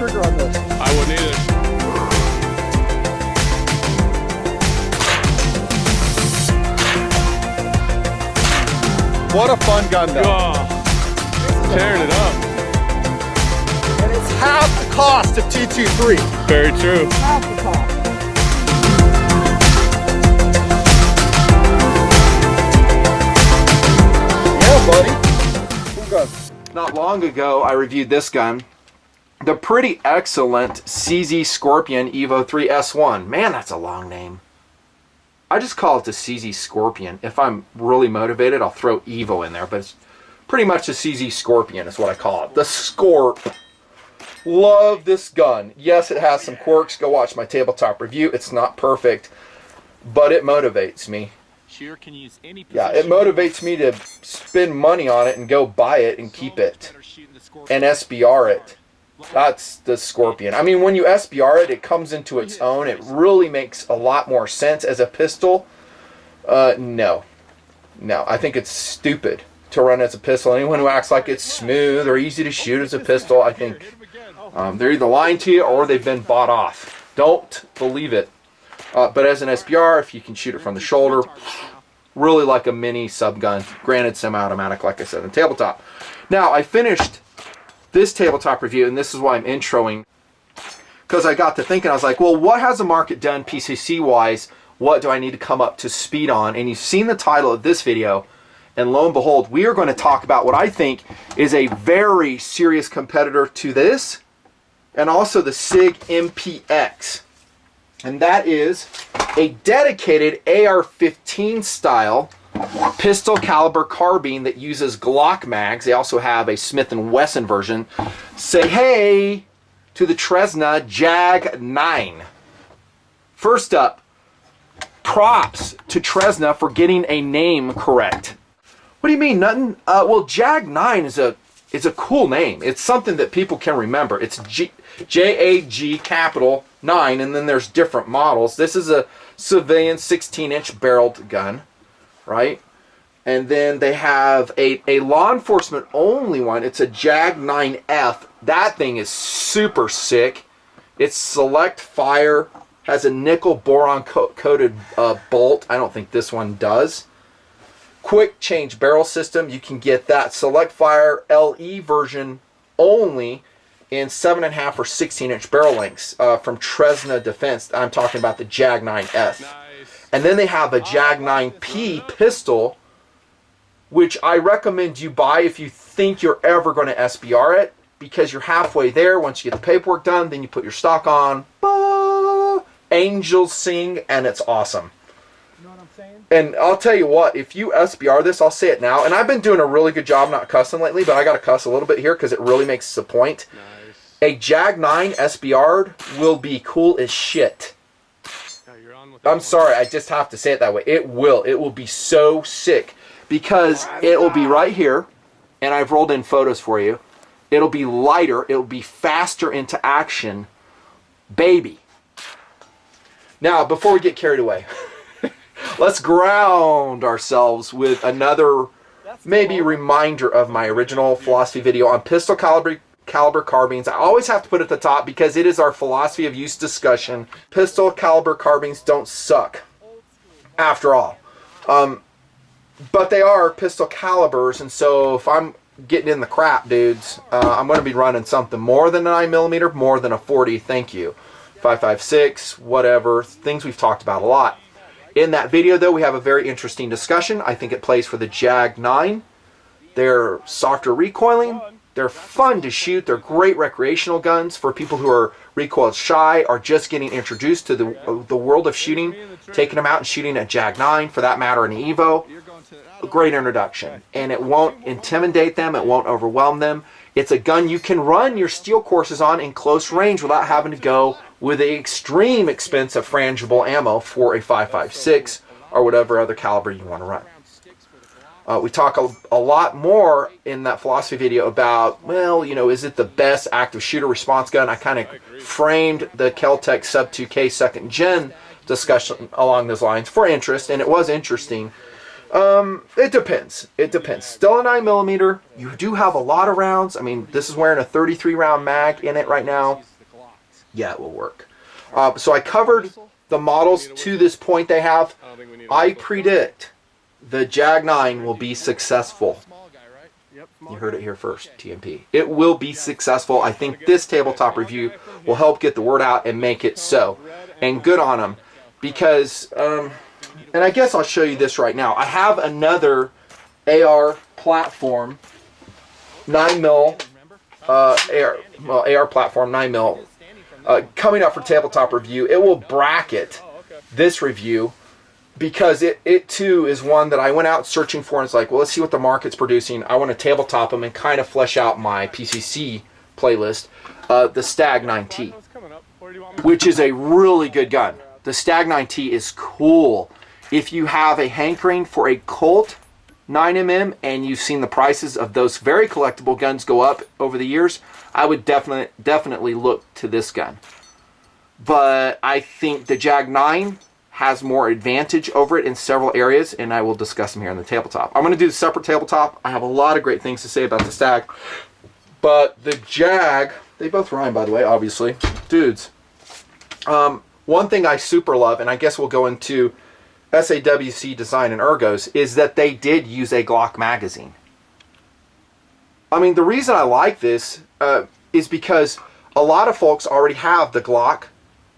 trigger on this. I wouldn't either. What a fun gun though. Oh, tearing it up. And it's half the cost of T23. Very true. Half the cost. Yeah, buddy. Cool gun. Not long ago, I reviewed this gun. The pretty excellent CZ Scorpion Evo 3 S1. Man, that's a long name. I just call it the CZ Scorpion. If I'm really motivated, I'll throw Evo in there, but it's pretty much the CZ Scorpion is what I call it. The Scorp. Love this gun. Yes, it has some quirks. Go watch my tabletop review. It's not perfect, but it motivates me. Yeah, it motivates me to spend money on it and go buy it and keep it and SBR it. That's the Scorpion. I mean, when you SBR it, it comes into its own. It really makes a lot more sense as a pistol. No. I think it's stupid to run as a pistol. Anyone who acts like it's smooth or easy to shoot as a pistol, I think they're either lying to you or they've been bought off. Don't believe it. But as an SBR, if you can shoot it from the shoulder, really like a mini subgun. Granted, semi-automatic, like I said, in tabletop. Now, I finished this tabletop review, and this is why I'm introing, because I got to thinking, I was like, well, what has the market done PCC-wise? What do I need to come up to speed on? And you've seen the title of this video, and lo and behold, we are going to talk about what I think is a very serious competitor to this, and also the SIG MPX. And that is a dedicated AR-15 style pistol caliber carbine that uses Glock mags. They also have a Smith & Wesson version. Say hey to the Tresna JAG9. First up, props to Tresna for getting a name correct. What do you mean, nothing? Well, JAG9 is a cool name. It's something that people can remember. It's J-A-G capital 9, and then there's different models. This is a civilian 16-inch barreled gun, right? And then they have a law enforcement only one. It's a Jag9F. That thing is super sick. It's select fire, has a nickel boron coated bolt. I don't think this one does. Quick change barrel system. You can get that select fire LE version only in 7.5 or 16-inch barrel lengths from Tresna Defense. I'm talking about the Jag9S. Nice. And then they have a Jag9P pistol, which I recommend you buy if you think you're ever going to SBR it, because you're halfway there. Once you get the paperwork done, then you put your stock on. Angels sing, and it's awesome. You know what I'm saying? And I'll tell you what, if you SBR this, I'll say it now, and I've been doing a really good job not cussing lately, but I got to cuss a little bit here because it really makes the point. Nice. A Jag9 SBR'd will be cool as shit. I'm sorry, I just have to say it that way. It will be so sick, because it will be right here, and I've rolled in photos for you. It'll be lighter, it'll be faster into action, baby. Now, before we get carried away, let's ground ourselves with another maybe reminder of my original philosophy video on pistol caliber carbines. I always have to put it at the top because it is our philosophy of use discussion. Pistol caliber carbines don't suck, after all. But they are pistol calibers, and so if I'm getting in the crap, dudes, I'm going to be running something more than a 9mm, more than a 40, thank you. 5.56, whatever, things we've talked about a lot. In that video, though, we have a very interesting discussion. I think it plays for the Jag9. They're softer recoiling. They're fun to shoot. They're great recreational guns for people who are recoil shy or just getting introduced to the world of shooting. Taking them out and shooting a Jag9, for that matter, an Evo. A great introduction. And it won't intimidate them. It won't overwhelm them. It's a gun you can run your steel courses on in close range without having to go with the extreme expense of frangible ammo for a 5.56 or whatever other caliber you want to run. We talk a lot more in that philosophy video about, well, you know, is it the best active shooter response gun? I kind of framed the Kel-Tec Sub 2K 2nd Gen discussion along those lines for interest, and it was interesting. It depends. It depends. Still a 9mm. You do have a lot of rounds. I mean, this is wearing a 33 round mag in it right now. Yeah, it will work. So I covered the models to this point they have. I predict the Jag9 will be successful. You heard it here first, TMP. It will be successful. I think this tabletop review will help get the word out and make it so. And good on them. Because, and I guess I'll show you this right now. I have another AR platform, 9mm, AR platform, 9mm, coming up for tabletop review. It will bracket this review because it too is one that I went out searching for, and it's like, well, let's see what the market's producing. I want to tabletop them and kind of flesh out my PCC playlist. The Stag 9T, which is a really good gun. The Stag 9T is cool. If you have a hankering for a Colt 9mm and you've seen the prices of those very collectible guns go up over the years, I would definitely look to this gun. But I think the Jag9 has more advantage over it in several areas, and I will discuss them here in the tabletop. I'm going to do the separate tabletop. I have a lot of great things to say about the Stag. But the Jag, they both rhyme, by the way, obviously. Dudes. One thing I super love, and I guess we'll go into SAWC design and ergos, is that they did use a Glock magazine. I mean, the reason I like this is because a lot of folks already have the Glock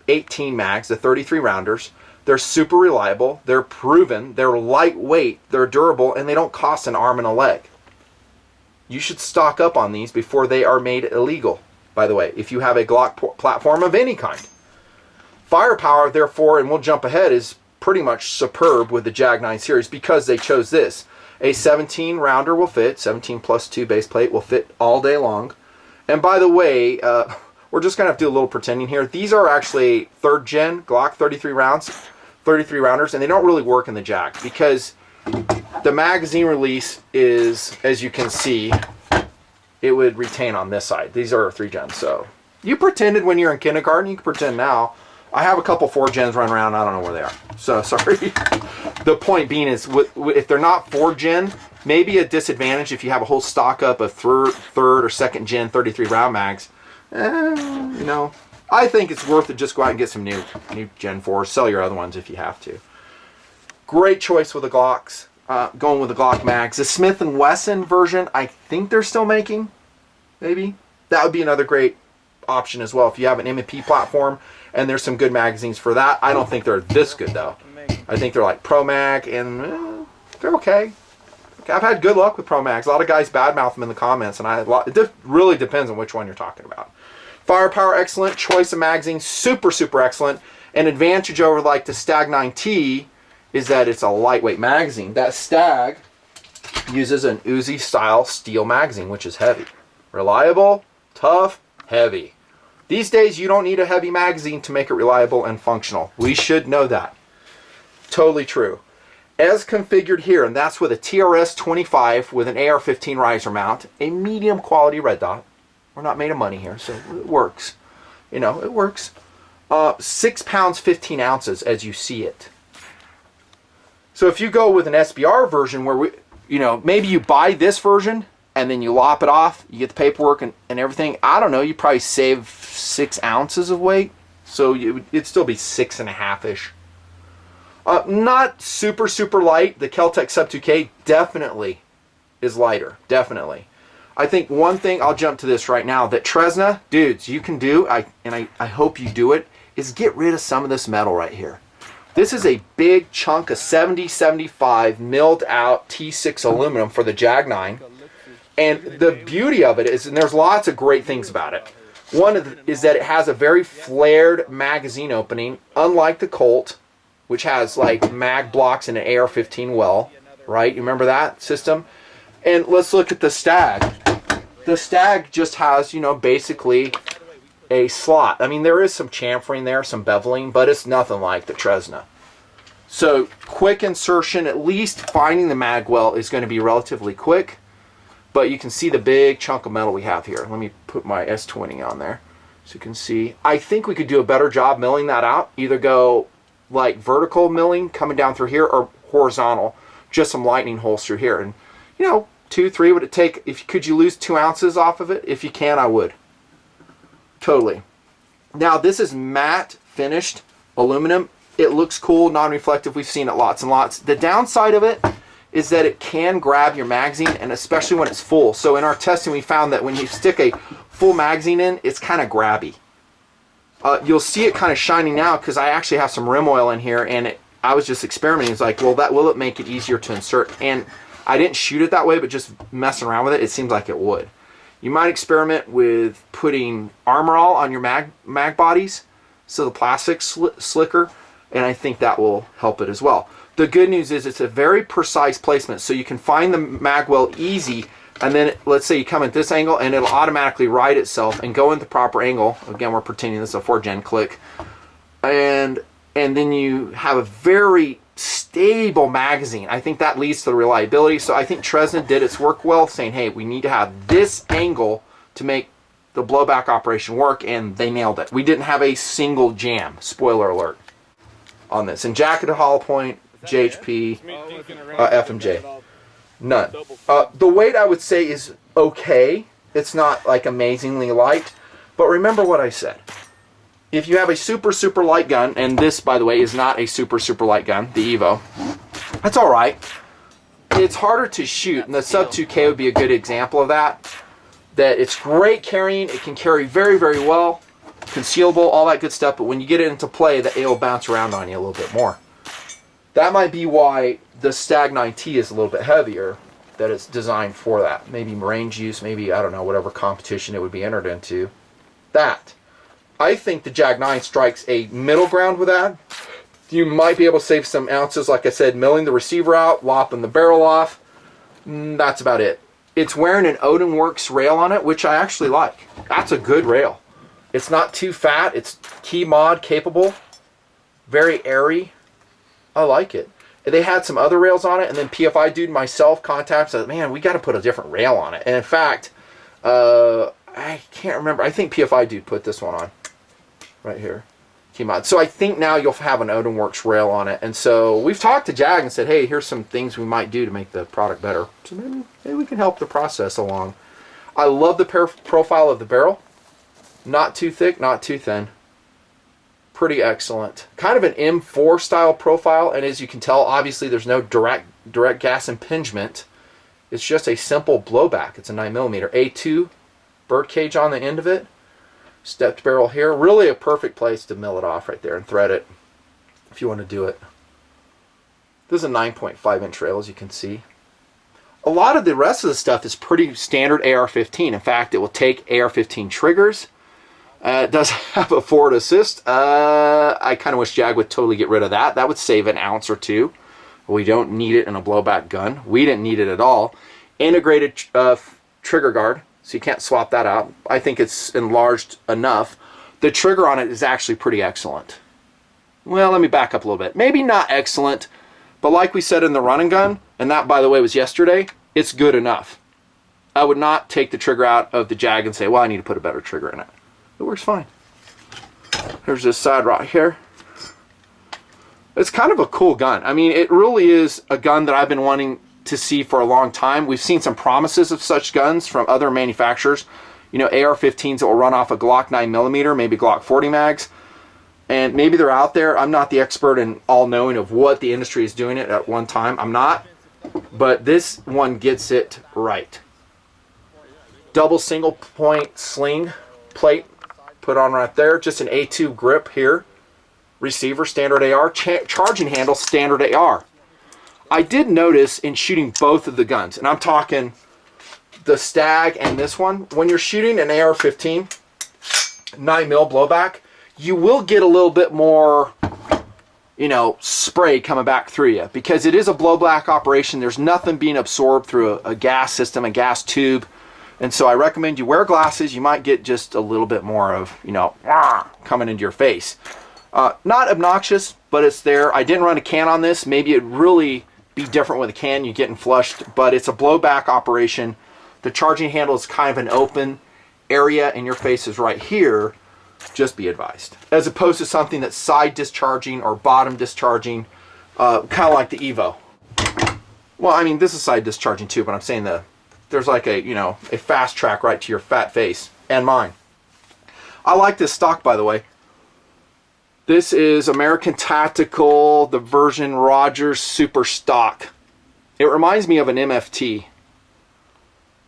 18 mags, the 33 rounders. They're super reliable, they're proven, they're lightweight, they're durable, and they don't cost an arm and a leg. You should stock up on these before they are made illegal, by the way, if you have a Glock platform of any kind. Firepower, therefore, and we'll jump ahead, is pretty much superb with the Jag9 series because they chose this. A 17 rounder will fit, 17 plus 2 base plate will fit all day long. And by the way, we're just going to have to do a little pretending here. These are actually 3rd gen Glock 33 rounders, and they don't really work in the Jag because the magazine release is, as you can see, it would retain on this side. These are 3 gens, so you pretended when you're in kindergarten, you can pretend now. I have a couple 4 gens running around. I don't know where they are. So, sorry. The point being is, if they're not 4 gen, maybe a disadvantage if you have a whole stock up of 3rd or 2nd gen 33 round mags. You know, I think it's worth it. Just go out and get some new Gen 4s. Sell your other ones if you have to. Great choice with the Glocks. Going with the Glock mags. The Smith & Wesson version, I think they're still making. Maybe. That would be another great option as well if you have an M&P platform. And there's some good magazines for that. I don't think they're this good, though. I think they're like Pro Mag, and they're okay. I've had good luck with Pro Mags. A lot of guys badmouth them in the comments, and it really depends on which one you're talking about. Firepower, excellent. Choice of magazine, super, super excellent. An advantage over like the Stag 9T is that it's a lightweight magazine. That Stag uses an Uzi-style steel magazine, which is heavy. Reliable, tough, heavy. These days, you don't need a heavy magazine to make it reliable and functional. We should know that. Totally true. As configured here, and that's with a TRS-25 with an AR-15 riser mount, a medium quality red dot. We're not made of money here, so it works. You know, it works. 6 pounds, 15 ounces as you see it. So if you go with an SBR version where maybe you buy this version and then you lop it off, you get the paperwork and everything, I don't know, you probably save 6 ounces of weight. So it'd still be 6.5-ish. Not super, super light. The Kel-Tec Sub 2K definitely is lighter. Definitely. I think one thing, I'll jump to this right now, that Tresna, dudes, you can do, I hope you do it, is get rid of some of this metal right here. This is a big chunk of 70-75 milled out T6 aluminum for the Jag9. And the beauty of it is, and there's lots of great things about it. One is that it has a very flared magazine opening, unlike the Colt, which has like mag blocks and an AR-15 well, right? You remember that system? And let's look at the Stag. The Stag just has, basically a slot. I mean, there is some chamfering there, some beveling, but it's nothing like the Tresna. So quick insertion, at least finding the mag well is going to be relatively quick. But you can see the big chunk of metal we have here. Let me put my S20 on there so you can see. I think we could do a better job milling that out. Either go like vertical milling coming down through here or horizontal. Just some lightning holes through here. And 2, 3 would it take? Could you lose 2 ounces off of it? If you can, I would. Totally. Now this is matte finished aluminum. It looks cool, non-reflective. We've seen it lots and lots. The downside of it is that it can grab your magazine, and especially when it's full. So in our testing, we found that when you stick a full magazine in, it's kind of grabby. You'll see it kind of shining now because I actually have some rim oil in here, and I was just experimenting. It's like, well, will it make it easier to insert? And I didn't shoot it that way, but just messing around with it, it seems like it would. You might experiment with putting Armor All on your mag bodies so the plastic's slicker, and I think that will help it as well. The good news is it's a very precise placement, so you can find the mag well easy, and then let's say you come at this angle and it'll automatically right itself and go in the proper angle. Again, we're pretending this is a 4-gen click, and then you have a very stable magazine. I think that leads to the reliability. So I think Tresna did its work well, saying, hey, we need to have this angle to make the blowback operation work, and they nailed it. We didn't have a single jam, spoiler alert, on this. And jacketed hollow point, JHP, FMJ, none. The weight I would say is okay. It's not like amazingly light, but remember what I said. If you have a super light gun, and this, by the way, is not a super light gun, the Evo, that's all right. It's harder to shoot, and the Sub 2K would be a good example of that. That it's great carrying, it can carry very well, concealable, all that good stuff, but when you get it into play, it'll bounce around on you a little bit more. That might be why the Stag 9T is a little bit heavier, that it's designed for that. Maybe range use, maybe, I don't know, whatever competition it would be entered into. That. I think the Jag9 strikes a middle ground with that. You might be able to save some ounces, like I said, milling the receiver out, lopping the barrel off. That's about it. It's wearing an Odin Works rail on it, which I actually like. That's a good rail. It's not too fat. It's key mod capable. Very airy. I like it. They had some other rails on it, and then PFIDude and myself said, man, we got to put a different rail on it. And in fact, I can't remember. I think PFIDude put this one on. Right here. Key mod. So I think now you'll have an Odin Works rail on it. And so we've talked to Jag and said, hey, here's some things we might do to make the product better. So maybe we can help the process along. I love the profile of the barrel. Not too thick, not too thin. Pretty excellent. Kind of an M4 style profile, and as you can tell, obviously there's no direct gas impingement. It's just a simple blowback. It's a 9mm A2 bird cage on the end of it. Stepped barrel here. Really a perfect place to mill it off right there and thread it if you want to do it. This is a 9.5-inch rail, as you can see. A lot of the rest of the stuff is pretty standard AR-15. In fact, it will take AR-15 triggers. It does have a forward assist. I kind of wish Jag would totally get rid of that. That would save an ounce or two. We don't need it in a blowback gun. We didn't need it at all. Integrated trigger guard, so you can't swap that out. I think it's enlarged enough. The trigger on it is actually pretty excellent. Well, let me back up a little bit. Maybe not excellent, but like we said in the running gun, and that, by the way, was yesterday, it's good enough. I would not take the trigger out of the Jag and say, well, I need to put a better trigger in it. It works fine. There's this side right here. It's kind of a cool gun. I mean, it really is a gun that I've been wanting to see for a long time. We've seen some promises of such guns from other manufacturers. You know, AR-15s that will run off a Glock 9mm, maybe Glock 40 mags. And maybe they're out there. I'm not the expert in all knowing of what the industry is doing it at one time. I'm not. But this one gets it right. Double single point sling plate put on right there. Just an A2 grip here. Receiver, standard AR. Charging handle, standard AR. I did notice in shooting both of the guns, and I'm talking the Stag and this one, when you're shooting an AR-15 9mm blowback, you will get a little bit more, you know, spray coming back through you, because it is a blowback operation. There's nothing being absorbed through a gas system, a gas tube. And so I recommend you wear glasses. You might get just a little bit more of, you know, coming into your face. Not obnoxious, but it's there. I didn't run a can on this. Maybe it'd really be different with a can. You're getting flushed, but it's a blowback operation. The charging handle is kind of an open area, and your face is right here. Just be advised. As opposed to something that's side discharging or bottom discharging, kind of like the Evo. Well, I mean, this is side discharging too, but I'm saying there's like a, you know, a fast track right to your fat face and mine. I like this stock, by the way. This is American Tactical, the version Rogers Super Stock. It reminds me of an MFT.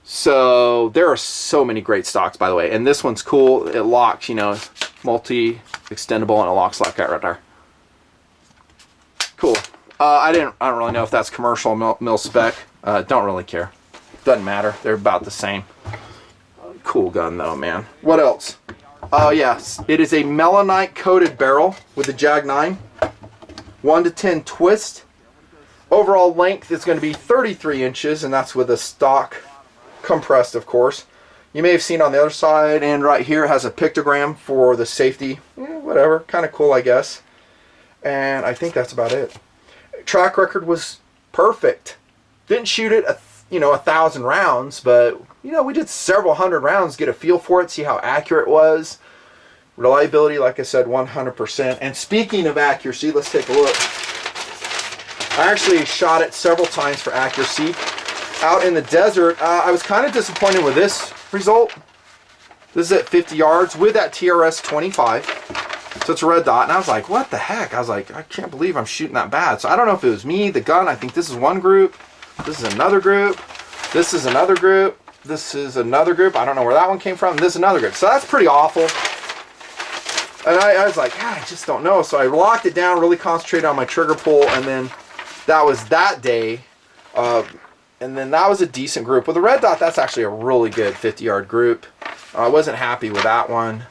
So there are so many great stocks, by the way. And this one's cool. It locks, you know, multi-extendable, and it locks like that right there. Cool. I don't really know if that's commercial or mil spec. Don't really care. Doesn't matter. They're about the same. Cool gun though, man. What else? Oh yes, it is a melanite coated barrel with the Jag9. 1 to 10 twist. Overall length is going to be 33 inches, and that's with a stock compressed, of course. You may have seen on the other side, and right here it has a pictogram for the safety. Whatever, kind of cool, I guess. And I think that's about it. Track record was perfect. Didn't shoot it, 1,000 rounds, but we did several hundred rounds, get a feel for it, see how accurate it was. Reliability, like I said, 100%. And speaking of accuracy, let's take a look. I actually shot it several times for accuracy. Out in the desert, I was kind of disappointed with this result. This is at 50 yards with that TRS 25. So it's a red dot, and I was like, what the heck? I was like, I can't believe I'm shooting that bad. So I don't know if it was me, the gun. I think this is one group. This is another group. This is another group. This is another group. I don't know where that one came from. This is another group. So that's pretty awful. And I was like, I just don't know. So I locked it down, really concentrated on my trigger pull, and then that was that day. And then that was a decent group. With the red dot, that's actually a really good 50-yard group. I wasn't happy with that one.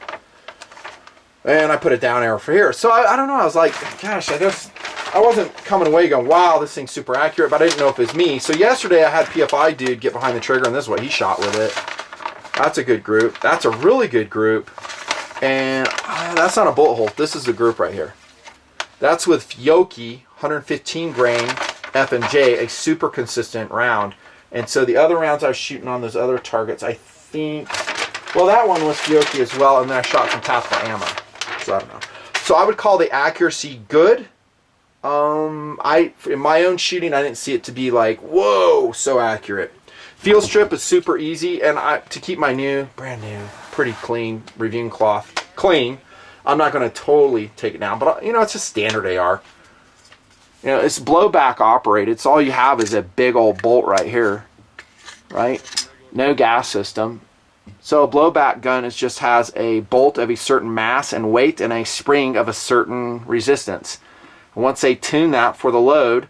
And I put a down arrow for here. So I don't know. I was like, gosh, I wasn't coming away going, wow, this thing's super accurate, but I didn't know if it was me. So yesterday I had PFIDude get behind the trigger, and this is what he shot with it. That's a good group. That's a really good group. And that's not a bullet hole. This is the group right here. That's with Fioki, 115 grain F&J, a super consistent round. And so the other rounds I was shooting on those other targets, I think, well, that one was Fioki as well, and then I shot some tactical ammo. So I don't know. So I would call the accuracy good. In my own shooting, I didn't see it to be like, whoa, so accurate. Field strip is super easy, and to keep my brand new, pretty clean reviewing cloth clean, I'm not going to totally take it down, but it's just standard AR. It's blowback operated, so all you have is a big old bolt right here, right? No gas system. So a blowback gun just has a bolt of a certain mass and weight and a spring of a certain resistance. Once they tune that for the load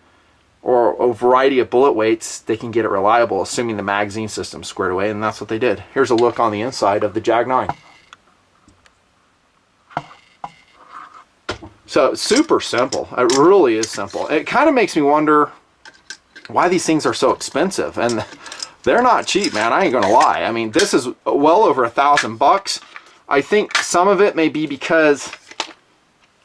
or a variety of bullet weights, they can get it reliable, assuming the magazine system's squared away, and that's what they did. Here's a look on the inside of the Jag9. So super simple. It really is simple. It kind of makes me wonder why these things are so expensive, and they're not cheap, man. I ain't gonna lie. I mean, this is well over $1,000. I think some of it may be because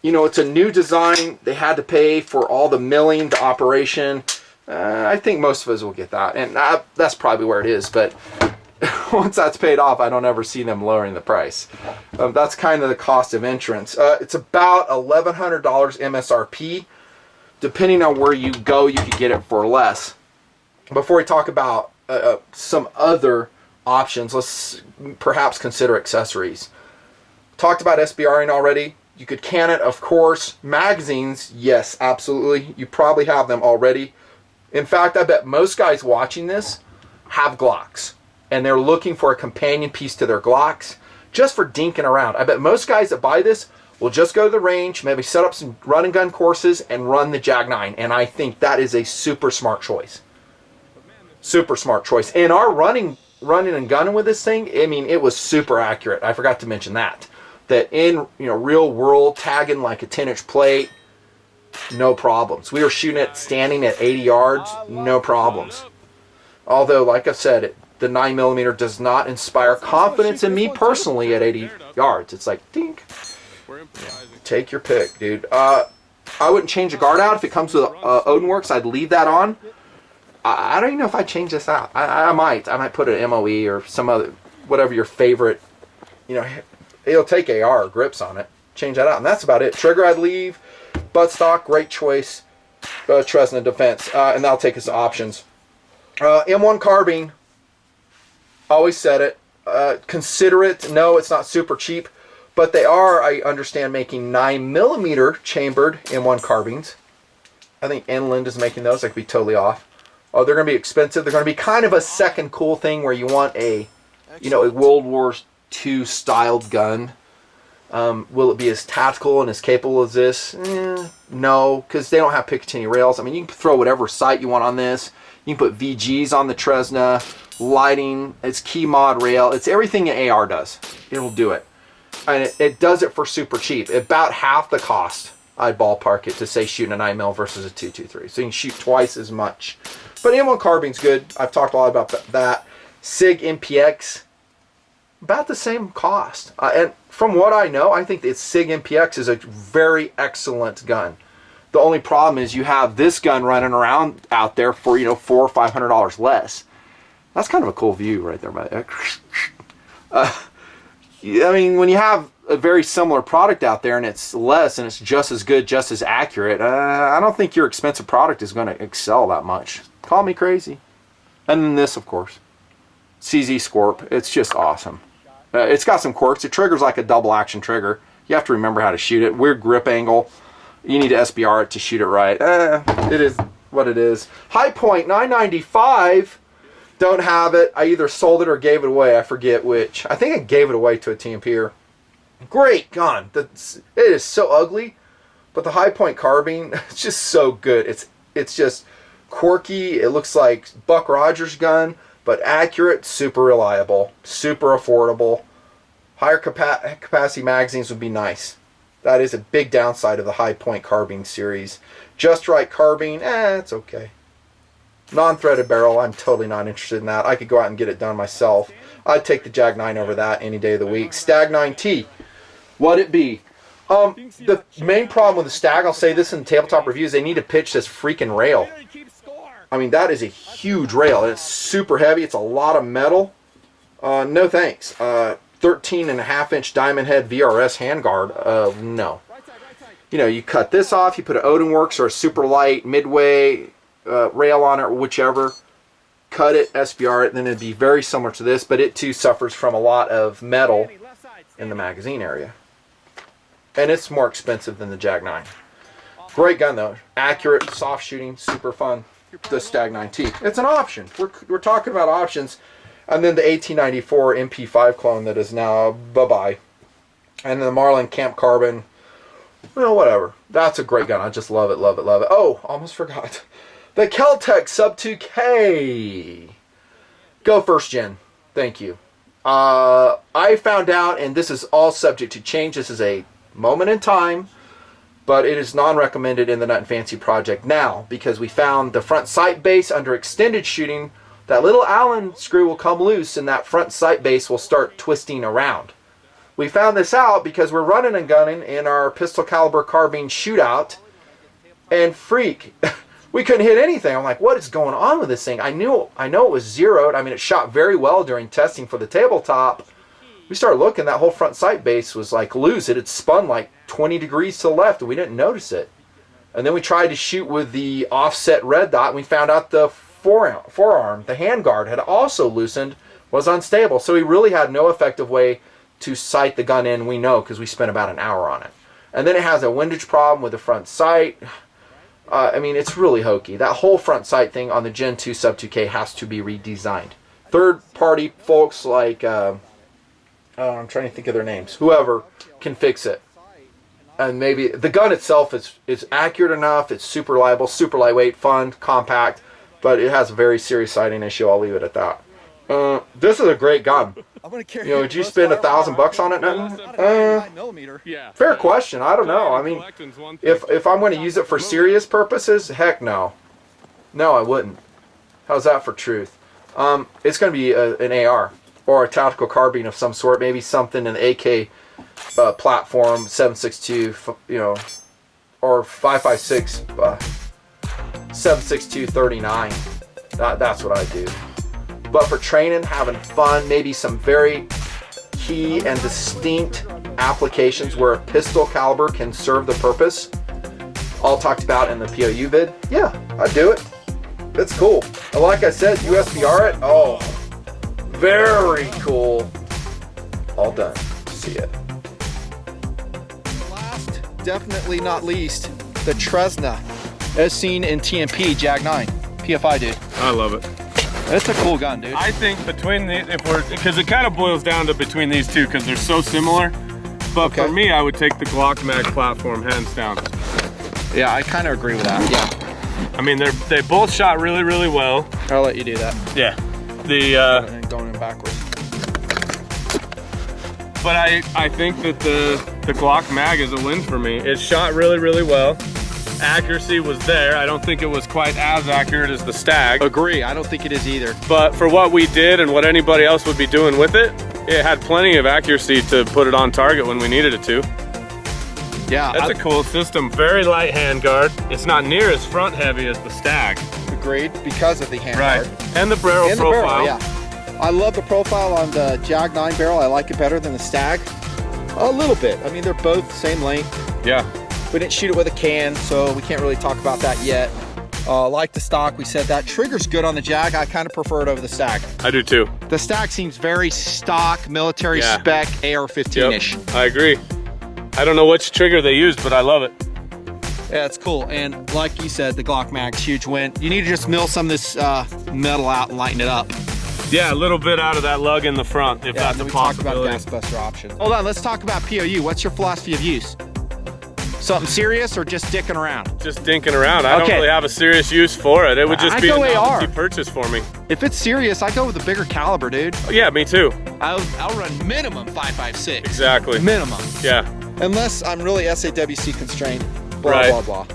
it's a new design. They had to pay for all the milling, the operation. I think most of us will get that, and that's probably where it is. But once that's paid off, I don't ever see them lowering the price. That's kind of the cost of entrance. It's about $1,100 MSRP. Depending on where you go, you could get it for less. Before we talk about some other options, let's perhaps consider accessories. Talked about SBRing already. You could can it, of course. Magazines, yes, absolutely. You probably have them already. In fact, I bet most guys watching this have Glocks, and they're looking for a companion piece to their Glocks just for dinking around. I bet most guys that buy this will just go to the range, maybe set up some run and gun courses, and run the Jag9, and I think that is a super smart choice. Super smart choice. And our running and gunning with this thing, I mean, it was super accurate. I forgot to mention that in real world tagging like a 10-inch plate, no problems. We were shooting it standing at 80 yards, no problems. Although, like I said, the 9mm does not inspire confidence in me personally at 80 yards. It's like, dink. Take your pick, dude. I wouldn't change the guard out. If it comes with Odinworks, I'd leave that on. I don't even know if I'd change this out. I might put an MOE or some other, whatever your favorite, it'll take AR grips on it. Change that out, and that's about it. Trigger I'd leave. Buttstock, great choice. Tresna Defense, and that'll take us to options. M1 carbine, always said it. Consider it. No, it's not super cheap. But they are, I understand, making 9mm chambered M1 carbines. I think Enland is making those. I could be totally off. Oh, they're going to be expensive. They're going to be kind of a second cool thing where you want a, you know, a World War II styled gun. Will it be as tactical and as capable as this? No, because they don't have Picatinny rails. I mean, you can throw whatever sight you want on this. You can put VGs on the Tresna, lighting, it's key mod rail. It's everything an AR does. It'll do it. And it does it for super cheap. About half the cost, I'd ballpark it to say shooting a 9mm versus a 223. So you can shoot twice as much. But M1 carbine's good. I've talked a lot about that. SIG MPX, about the same cost. And from what I know, I think that SIG MPX is a very excellent gun. The only problem is you have this gun running around out there for, you know, $400 or $500 less. That's kind of a cool view right there, buddy. I mean, when you have a very similar product out there and it's less and it's just as good, just as accurate, I don't think your expensive product is going to excel that much. Call me crazy. And then this, of course. CZ Scorp. It's just awesome. It's got some quirks. The trigger's like a double action trigger. You have to remember how to shoot it. Weird grip angle. You need to SBR it to shoot it right. It is what it is. High Point 995. Don't have it. I either sold it or gave it away. I forget which. I think I gave it away to a TMPer. Great gun. It is so ugly, but the High Point carbine, it's just so good. It's just quirky. It looks like Buck Rogers' gun, but accurate, super reliable, super affordable. Higher capacity magazines would be nice. That is a big downside of the High Point carbine series. Just Right carbine, it's okay. Non-threaded barrel, I'm totally not interested in that. I could go out and get it done myself. I'd take the Jag9 over that any day of the week. Stag 9T, what'd it be? The main problem with the Stag, I'll say this in the tabletop reviews, they need to pitch this freaking rail. I mean, that is a huge rail. It's super heavy. It's a lot of metal. No thanks. 13.5-inch diamond head VRS handguard. No. You know, you cut this off, you put an Odinworks or a super light midway rail on it or whichever, cut it, SBR it, then it'd be very similar to this, but it too suffers from a lot of metal in the magazine area. And it's more expensive than the Jag9. Great gun though. Accurate, soft shooting, super fun. The Stag 9T. It's an option. We're talking about options. And then the 1894 MP5 clone that is now bye-bye. And then the Marlin Camp Carbon. Well, whatever. That's a great gun. I just love it, love it, love it. Oh, almost forgot. The Kel-Tec Sub 2K. Go first gen. Thank you. I found out, and this is all subject to change. This is a moment in time, but it is non-recommended in the Nutnfancy project now because we found the front sight base under extended shooting. That little Allen screw will come loose and that front sight base will start twisting around. We found this out because we're running and gunning in our pistol caliber carbine shootout, and freak, we couldn't hit anything. I'm like, what is going on with this thing? I know it was zeroed. I mean, it shot very well during testing for the tabletop. We started looking, that whole front sight base was like loose. It had spun like 20 degrees to the left and we didn't notice it. And then we tried to shoot with the offset red dot and we found out the forearm, the handguard had also loosened, was unstable. So we really had no effective way to sight the gun in, we know, because we spent about an hour on it. And then it has a windage problem with the front sight. I mean, it's really hokey. That whole front sight thing on the Gen 2 Sub 2K has to be redesigned. Third-party folks like, I'm trying to think of their names, whoever can fix it. And maybe the gun itself is accurate enough, it's super reliable, super lightweight, fun, compact, but it has a very serious sighting issue. I'll leave it at that. This is a great gun. You know, would you spend $1,000 on it? Nothing? Fair question. I don't know. I mean, if I'm going to use it for serious purposes, heck no. No, I wouldn't. How's that for truth? It's going to be an AR or a tactical carbine of some sort. Maybe something in the AK platform, 7.62, you know, or 5.56, 7.62 39. That's what I do. But for training, having fun, maybe some very key and distinct applications where a pistol caliber can serve the purpose, all talked about in the POU vid, yeah, I'd do it. It's cool. And like I said, USBR it, oh, very cool. All done. See ya. definitely not least, the Tresna, as seen in TMP Jag9, PFIDude. I love it. That's a cool gun, dude. I think between the, because it kind of boils down to between these two because they're so similar. But for me, I would take the Glock mag platform hands down. Yeah, I kind of agree with that. Yeah. I mean, they both shot really, really well. I'll let you do that. Yeah. Going in backwards. But I think that the Glock mag is a win for me. It shot really, really well. Accuracy was there. I don't think it was quite as accurate as the Stag. Agree, I don't think it is either. But for what we did and what anybody else would be doing with it, it had plenty of accuracy to put it on target when we needed it to. Yeah. That's a cool system. Very light handguard. It's not near as front heavy as the Stag. Agreed, because of the handguard. Right. And the barrel profile. Yeah. I love the profile on the Jag9 barrel. I like it better than the Stag. A little bit. I mean, they're both the same length. Yeah. We didn't shoot it with a can, so we can't really talk about that yet. Like the stock, we said that. Trigger's good on the Jag. I kind of prefer it over the Stag. I do too. The Stag seems very stock, military spec, AR-15-ish. Yep, I agree. I don't know which trigger they used, but I love it. Yeah, it's cool. And like you said, the Glock mag's huge win. You need to just mill some of this metal out and lighten it up. Yeah, a little bit out of that lug in the front, if that's a we possibility. Talk about gas buster options. Hold on, let's talk about POU. What's your philosophy of use? Something serious or just dicking around? Just dinking around. I don't really have a serious use for it. It would just be a novelty purchase for me. If it's serious, I go with a bigger caliber, dude. Oh, yeah, me too. I'll run minimum 5.56. Exactly. Minimum. Yeah. Unless I'm really SAWC constrained. Blah, blah, blah.